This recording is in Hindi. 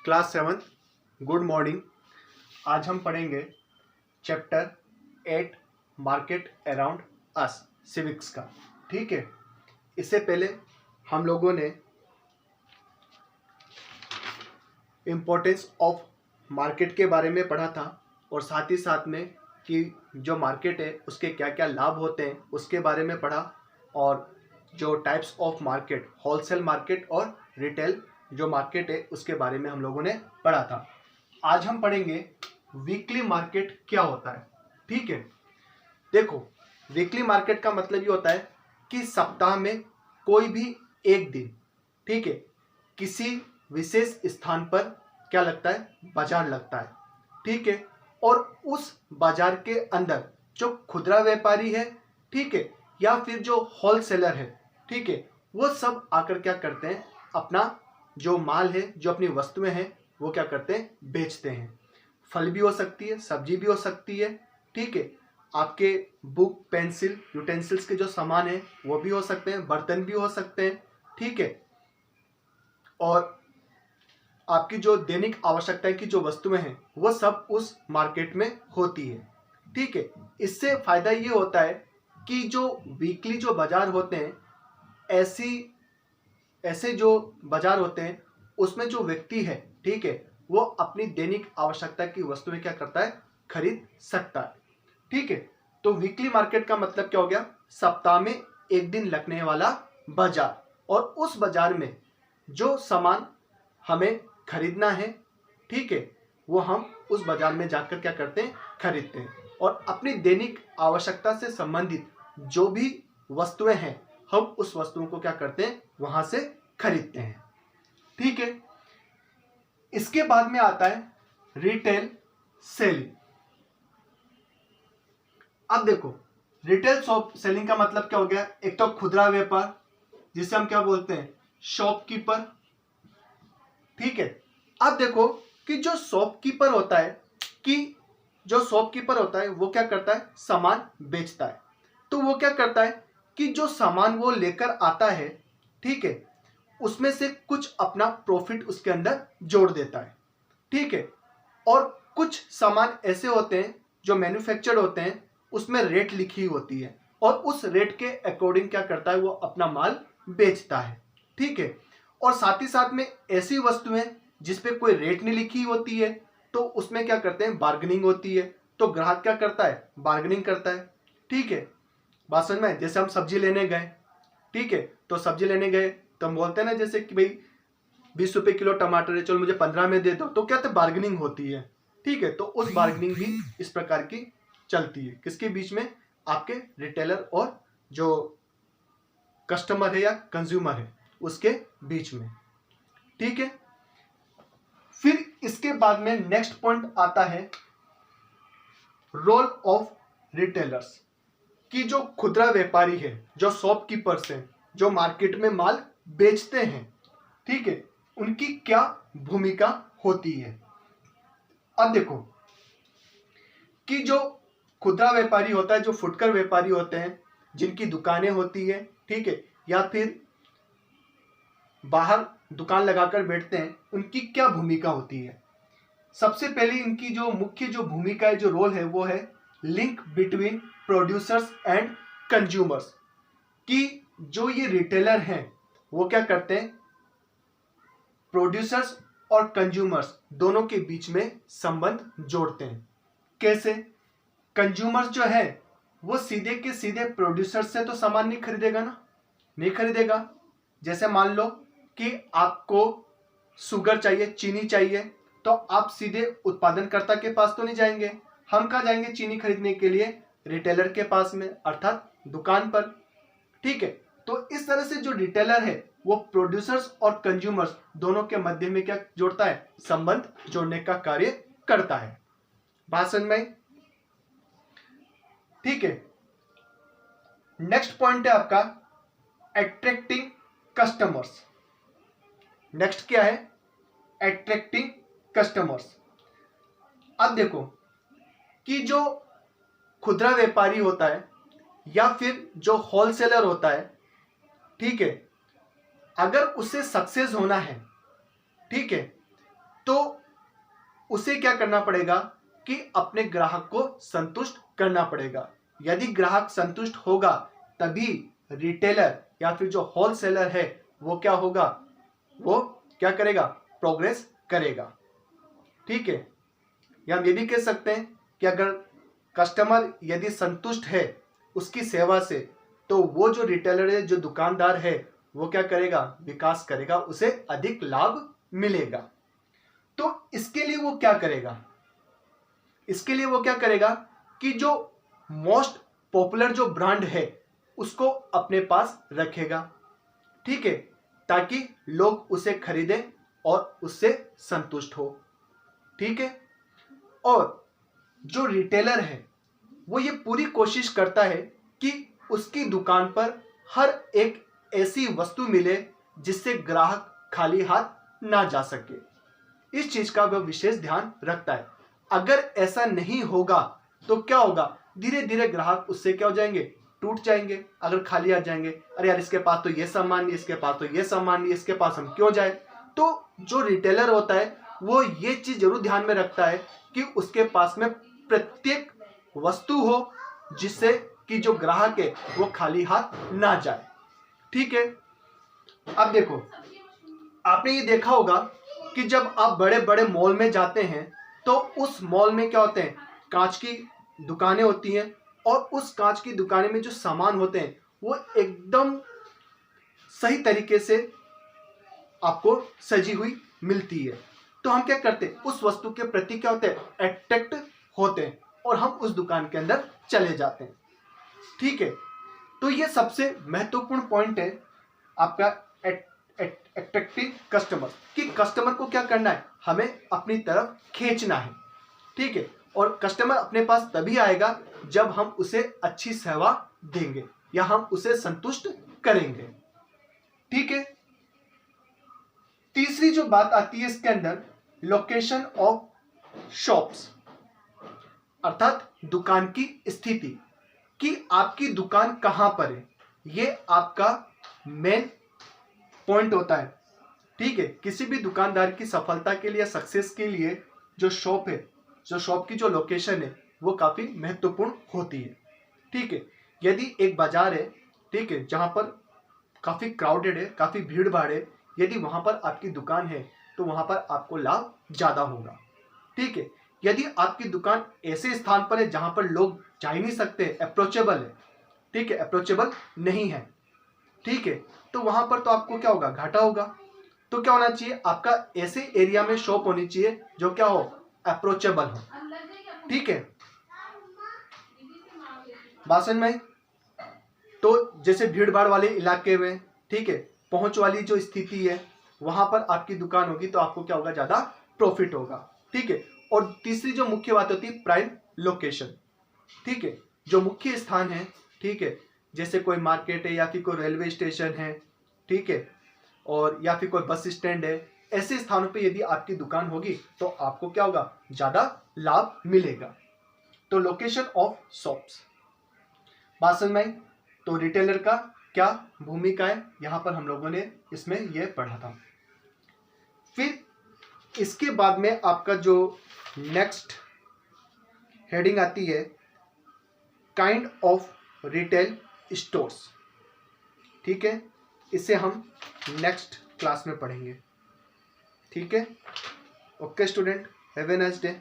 Class 7 good morning. आज हम पढ़ेंगे chapter 8 market around us civics का। ठीक है, इससे पहले हम लोगों ने इम्पोर्टेंस ऑफ मार्केट के बारे में पढ़ा था और साथ ही साथ में कि जो मार्केट है उसके क्या क्या लाभ होते हैं उसके बारे में पढ़ा, और जो types of market, wholesale market और रिटेल जो मार्केट है उसके बारे में हम लोगों ने पढ़ा था। आज हम पढ़ेंगे वीकली मार्केट क्या होता है। ठीक है, देखो वीकली मार्केट का मतलब ये होता है कि सप्ताह में कोई भी एक दिन, ठीक है, किसी विशेष स्थान पर क्या लगता है, बाजार लगता है। ठीक है, और उस बाजार के अंदर जो खुदरा व्यापारी है, ठीक है, या फिर जो होलसेलर है, ठीक है, वो सब आकर क्या करते हैं, अपना जो माल है, जो अपनी वस्तुएं हैं, वो क्या करते हैं, बेचते हैं। फल भी हो सकती है, सब्जी भी हो सकती है, ठीक है, आपके बुक पेंसिल यूटेंसिल्स के जो सामान है वो भी हो सकते हैं, बर्तन भी हो सकते हैं। ठीक है, और आपकी जो दैनिक आवश्यकताएं की जो वस्तुएं हैं वो सब उस मार्केट में होती है। ठीक है, इससे फायदा ये होता है कि जो वीकली जो बाजार होते हैं, ऐसे जो बाजार होते हैं उसमें जो व्यक्ति है, ठीक है, वो अपनी दैनिक आवश्यकता की वस्तुएं क्या करता है, खरीद सकता है। ठीक है, तो वीकली मार्केट का मतलब क्या हो गया, सप्ताह में एक दिन लगने वाला बाजार, और उस बाजार में जो सामान हमें खरीदना है, ठीक है, वो हम उस बाजार में जाकर क्या करते हैं, खरीदते हैं, और अपनी दैनिक आवश्यकता से संबंधित जो भी वस्तुएं हैं हम उस वस्तुओं को क्या करते हैं, वहां से खरीदते हैं। ठीक है, इसके बाद में आता है रिटेल सेलिंग। अब देखो रिटेल शॉप सेलिंग का मतलब क्या हो गया, एक तो खुदरा व्यापार जिसे हम क्या बोलते हैं, शॉपकीपर। ठीक है, अब देखो कि जो शॉपकीपर होता है, वो क्या करता है, सामान बेचता है। तो वो क्या करता है कि जो सामान वो लेकर आता है, ठीक है, उसमें से कुछ अपना प्रॉफिट उसके अंदर जोड़ देता है। ठीक है, और कुछ सामान ऐसे होते हैं जो मैन्युफैक्चर्ड होते हैं, उसमें रेट लिखी होती है और उस रेट के अकॉर्डिंग क्या करता है, वो अपना माल बेचता है। ठीक है, और साथ ही साथ में ऐसी वस्तुएं जिसपे कोई रेट नहीं लिखी होती है, तो उसमें क्या करते हैं, बार्गेनिंग होती है, तो ग्राहक क्या करता है, बार्गेनिंग करता है। ठीक है, बात समझ में। जैसे हम सब्जी लेने गए, ठीक है, तो सब्जी लेने गए तो हम बोलते हैं ना, जैसे कि भाई 20 रुपए किलो टमाटर है, चलो मुझे 15 में दे दो, तो क्या बार्गेनिंग होती है। ठीक है, तो उस बार्गेनिंग भी इस प्रकार की चलती है, किसके बीच में, आपके रिटेलर और जो कस्टमर है या कंज्यूमर है उसके बीच में। ठीक है, फिर इसके बाद में नेक्स्ट पॉइंट आता है रोल ऑफ रिटेलर्स, कि जो खुदरा व्यापारी है, जो शॉपकीपर्स हैं, जो मार्केट में माल बेचते हैं, ठीक है, उनकी क्या भूमिका होती है। अब देखो कि जो खुदरा व्यापारी होता है, जो फुटकर व्यापारी होते हैं, जिनकी दुकानें होती है, ठीक है, या फिर बाहर दुकान लगाकर बैठते हैं, उनकी क्या भूमिका होती है। सबसे पहले इनकी जो मुख्य जो भूमिका है, जो रोल है, वो है link between producers and consumers, कि जो ये रिटेलर हैं वो क्या करते हैं, प्रोड्यूसर्स और कंज्यूमर्स दोनों के बीच में संबंध जोड़ते हैं। कैसे, कंज्यूमर्स जो है वो सीधे के सीधे प्रोड्यूसर से तो सामान नहीं खरीदेगा ना, नहीं खरीदेगा। जैसे मान लो कि आपको शुगर चाहिए, चीनी चाहिए, तो आप सीधे उत्पादनकर्ता के पास तो नहीं जाएंगे, हम कहाँ जाएंगे चीनी खरीदने के लिए, रिटेलर के पास में, अर्थात दुकान पर। ठीक है, तो इस तरह से जो रिटेलर है वो प्रोड्यूसर्स और कंज्यूमर्स दोनों के मध्य में क्या जोड़ता है, संबंध जोड़ने का कार्य करता है। बात समझ में आई? ठीक है, नेक्स्ट पॉइंट है आपका अट्रैक्टिंग कस्टमर्स। नेक्स्ट क्या है, अट्रैक्टिंग कस्टमर्स। अब देखो कि जो खुदरा व्यापारी होता है या फिर जो होलसेलर होता है, ठीक है, अगर उसे सक्सेस होना है, ठीक है, तो उसे क्या करना पड़ेगा कि अपने ग्राहक को संतुष्ट करना पड़ेगा। यदि ग्राहक संतुष्ट होगा तभी रिटेलर या फिर जो होलसेलर है वो क्या होगा, वो क्या करेगा, प्रोग्रेस करेगा। ठीक है, या हम ये भी कह सकते हैं कि अगर कस्टमर यदि संतुष्ट है उसकी सेवा से, तो वो जो रिटेलर है, जो दुकानदार है, वो क्या करेगा, विकास करेगा, उसे अधिक लाभ मिलेगा। तो इसके लिए वो क्या करेगा, इसके लिए वो क्या करेगा कि जो मोस्ट पॉपुलर जो ब्रांड है उसको अपने पास रखेगा। ठीक है, ताकि लोग उसे खरीदें और उससे संतुष्ट हो। ठीक है, और जो रिटेलर है वो ये पूरी कोशिश करता है कि उसकी दुकान पर हर एक ऐसी वस्तु मिले जिससे ग्राहक खाली हाथ ना जा सके। इस चीज का वह विशेष ध्यान रखता है। अगर ऐसा नहीं होगा तो क्या होगा, धीरे धीरे ग्राहक उससे क्या हो जाएंगे, टूट जाएंगे। अगर खाली आ जाएंगे, अरे यार इसके पास तो ये सामान नहीं, इसके पास तो ये सामान नहीं, इसके पास हम क्यों जाए। तो जो रिटेलर होता है वो ये चीज जरूर ध्यान में रखता है कि उसके पास में प्रत्येक वस्तु हो जिससे कि जो ग्राहक है वो खाली हाथ ना जाए। ठीक है, अब देखो, आपने ये देखा होगा कि जब आप बड़े बड़े मॉल में जाते हैं तो उस मॉल में क्या होते हैं, कांच की दुकानें होती हैं, और उस कांच की दुकानें में जो सामान होते हैं वो एकदम सही तरीके से आपको सजी हुई मिलती है। तो हम क्या करते हैं, उस वस्तु के प्रति क्या होते हैं, अट्रैक्ट होते हैं और हम उस दुकान के अंदर चले जाते हैं। ठीक है, तो ये सबसे महत्वपूर्ण पॉइंट है आपका अट्रैक्टिव कस्टमर, कि कस्टमर को क्या करना है, हमें अपनी तरफ खींचना है। ठीक है, और कस्टमर अपने पास तभी आएगा जब हम उसे अच्छी सेवा देंगे या हम उसे संतुष्ट करेंगे। ठीक है, तीसरी जो बात आती है इसके अंदर, लोकेशन ऑफ शॉप्स, अर्थात दुकान की स्थिति, कि आपकी दुकान कहां पर है, ये आपका मेन पॉइंट होता है। ठीक है, किसी भी दुकानदार की सफलता के लिए, सक्सेस के लिए जो शॉप है, जो शॉप की जो लोकेशन है वो काफी महत्वपूर्ण होती है। ठीक है, यदि एक बाजार है, ठीक है, जहां पर काफी क्राउडेड है, काफी भीड़ भाड़ है, यदि वहां पर आपकी दुकान है तो वहां पर आपको लाभ ज्यादा होगा। ठीक है, यदि आपकी दुकान ऐसे स्थान पर है जहां पर लोग जा ही नहीं सकते, अप्रोचेबल है, ठीक है, अप्रोचेबल नहीं है, ठीक है, तो वहां पर तो आपको क्या होगा, घाटा होगा। तो क्या होना चाहिए, आपका ऐसे एरिया में शॉप होनी चाहिए जो क्या हो, अप्रोचेबल हो। ठीक है, बात समझ में? तो जैसे भीड़ भाड़ वाले इलाके में, ठीक है, पहुंच वाली जो स्थिति है वहां पर आपकी दुकान होगी तो आपको क्या होगा, ज्यादा प्रॉफिट होगा। ठीक है, और तीसरी जो मुख्य बात होती है, प्राइम लोकेशन। ठीक है, जो मुख्य स्थान है, ठीक है, जैसे कोई मार्केट है या फिर कोई रेलवे स्टेशन है, ठीक है, और या फिर कोई बस स्टैंड है, ऐसे स्थानों पे यदि आपकी दुकान होगी तो आपको क्या होगा, ज्यादा लाभ मिलेगा। तो लोकेशन ऑफ शॉप्स, बात समझ में आई? तो रिटेलर का क्या भूमिका है, यहां पर हम लोगों ने इसमें यह पढ़ा था। फिर इसके बाद में आपका जो नेक्स्ट हेडिंग आती है, काइंड ऑफ रिटेल स्टोर्स। ठीक है, इसे हम नेक्स्ट क्लास में पढ़ेंगे। ठीक है, okay student, have a nice day.